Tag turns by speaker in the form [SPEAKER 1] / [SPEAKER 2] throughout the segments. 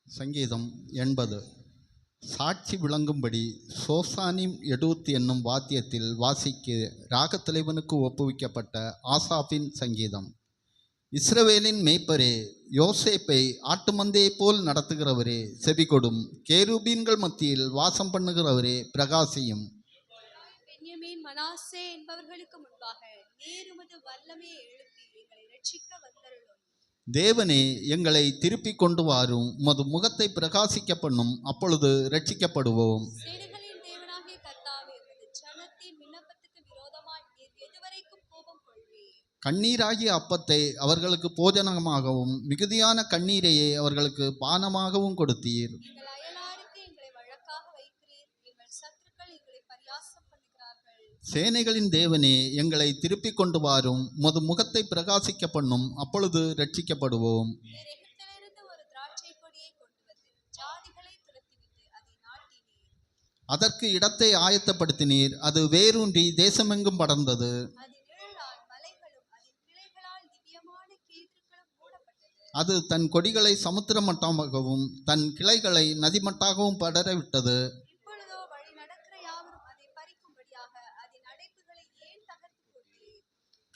[SPEAKER 1] சங்கீதம் 80. சாட்சி விளங்கும்படி சோசானிம் எடுத்து என்னும் வாத்தியத்தில் வாசிக்க ராகத்தலைவனுக்கு ஒப்புவிக்கப்பட்ட ஆசாபின் சங்கீதம். இஸ்ரவேலின் மேய்ப்பரே, யோசேப்பை ஆட்டுமந்தையை போல் நடத்துகிறவரே செபிகொடும். கேருபீன்கள் மத்தியில் வாசம் பண்ணுகிறவரே பிரகாசியும்.
[SPEAKER 2] பென்யமீன் மனாசே என்பவர்களுக்கு முன்பாக நீர் உமது வல்லமையை எழுப்பி எங்களை ரட்சிக்க வந்தருளும்.
[SPEAKER 1] தேவனே, எங்களை திருப்பி கொண்டு வாரும். உமது முகத்தை பிரகாசிக்க பண்ணும், அப்பொழுது ரட்சிக்கப்படுவோம்.
[SPEAKER 2] சேனைகளின் தேவனாகிய கர்த்தாவே, உமது ஜனத்தின் விண்ணப்பத்துக்கு விரோதமாய் நீர் எதுவரைக்கும் கோபம் கொள்வீர்?
[SPEAKER 1] கண்ணீராகிய அப்பத்தை அவர்களுக்கு போஜனமாகவும் மிகுதியான கண்ணீரையே அவர்களுக்கு பானமாகவும் கொடுத்தீர்.
[SPEAKER 2] எங்கள் அயலாருக்கு எங்களை வழக்காக வைக்கிறீர், எங்கள் சத்துருக்கள் எங்களை பரியாசம் பண்ணுகிறார்கள்.
[SPEAKER 1] சேனைகளின் தேவனே, எங்களை திருப்பி கொண்டு வாரும். உமது முகத்தை பிரகாசிக்க பண்ணும், அப்பொழுது ரட்சிக்கப்படுவோம்.
[SPEAKER 2] நீர் எகிப்திலிருந்து ஒரு திராட்சை கொடியை கொண்டு வந்து ஜாதிகளை துரத்திவிட்டு அதை நாட்டினீர்.
[SPEAKER 1] அதற்கு இடத்தை ஆயத்தப்படுத்தினீர். அது வேரூன்றி தேசமெங்கும் படர்ந்தது.
[SPEAKER 2] அதன் நிழலால் மலைகளும் அதன் கிளைகளால் திவ்யமான கீழ்களும் மூடப்பட்டது.
[SPEAKER 1] அது தன் கொடிகளை சமுத்திர மட்டமாகவும் தன் கிளைகளை நதிமட்டாகவும் படரவிட்டது.
[SPEAKER 2] இப்பொழுதோ வழி நடக்கிற யாவரும் அதை பறிக்கும்படியாக அதன் அடைப்புகளை ஏன் தகர்த்து போட்டீர்?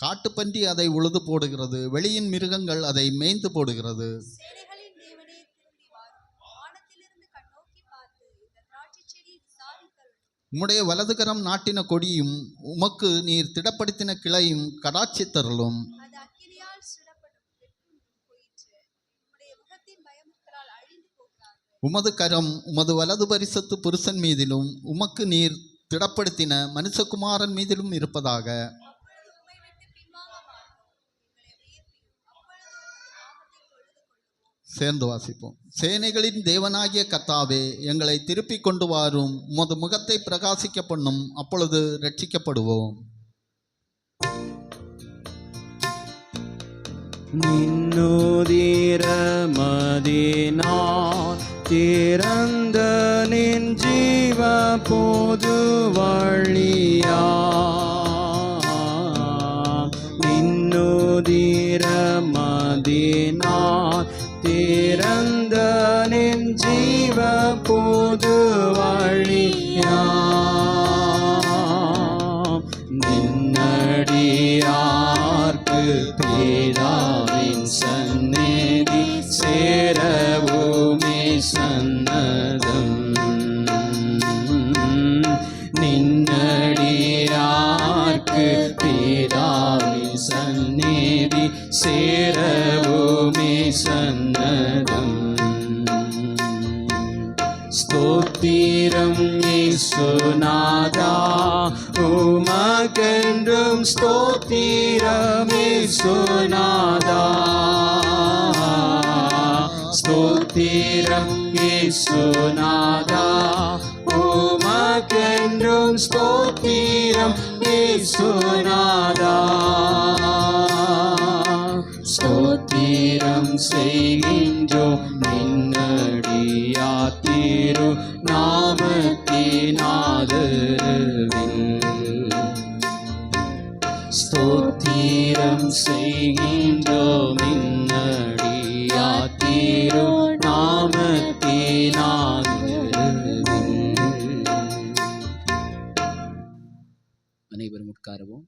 [SPEAKER 1] காட்டுப்பன்றி அதை உழுது போடுகிறது, வெளியின் மிருகங்கள் அதை மேய்ந்து போடுகிறது.
[SPEAKER 2] சேனைகளின் தேவனே, திரும்பி வாரும். வானத்திலிருந்து கண்ணோக்கி பார்த்து இந்த திராட்சை செடியை விசாரித்தருளும்.
[SPEAKER 1] உம்முடைய வலதுகரம் நாட்டின கொடியும் உமக்கு நீர் திடப்படுத்தின கிளையும் கடாட்சித்தருளும்.
[SPEAKER 2] அது அக்கினியால் சுடப்படும் வெட்டும் போயிற்று. உம்முடைய முகத்தின் பயமுறுத்தலால் அழிந்து போகிறார்கள்.
[SPEAKER 1] உமது கரம் உமது வலது பரிசத்து புருஷன் மீதிலும் உமக்கு நீர் திடப்படுத்தின மனுஷகுமாரன் மீதிலும் இருப்பதாக.
[SPEAKER 2] அப்பொழுது உம்மை விட்டு பின்வாங்க மாட்டோம். எங்களை உயர்த்தியும் அப்பொழுது உமது நாமத்தை தொழுது கொள்ளுவோம்.
[SPEAKER 1] சேர்ந்து வாசிப்போம். சேனைகளின் தேவனாகிய கர்த்தாவே, எங்களை திருப்பி கொண்டு வாரும். உமது முகத்தை பிரகாசிக்க பண்ணும், அப்பொழுது ரட்சிக்கப்படுவோம்.
[SPEAKER 3] நின்னுதிர மதினார் திறந்த நின் ஜீவ போது வழியா. நின்னுதிர மதினார் திறந்த நின் ஜீவ போது வழியா. நின்னடியார்க்கு பிதாவின் சந்நிதி சேரவுமே சன்னதம். நின்னடியார்க்கு பிதாவின் சந்நிதி சேரவுமே சன்னதம். ஸ்தோத்திரம் இயேசுநாதா, உமக்கென்றும் ஸ்தோத்திரம் இயேசுநாதா. ஸ்தோத்திரம் இயேசுநாதா, உமக்கென்றும் ஸ்தோத்திரம் இயேசுநாதா. ஸ்தோத்திரம் செய்கின்றோம் நின்னடியா திரு நாமத்தினாதரவில். ஸ்தோத்திரம் செய்கின்றோம் நின்னடியா திரு நாமத்தினாதரவில். அனைவரும் உட்காருவோம்.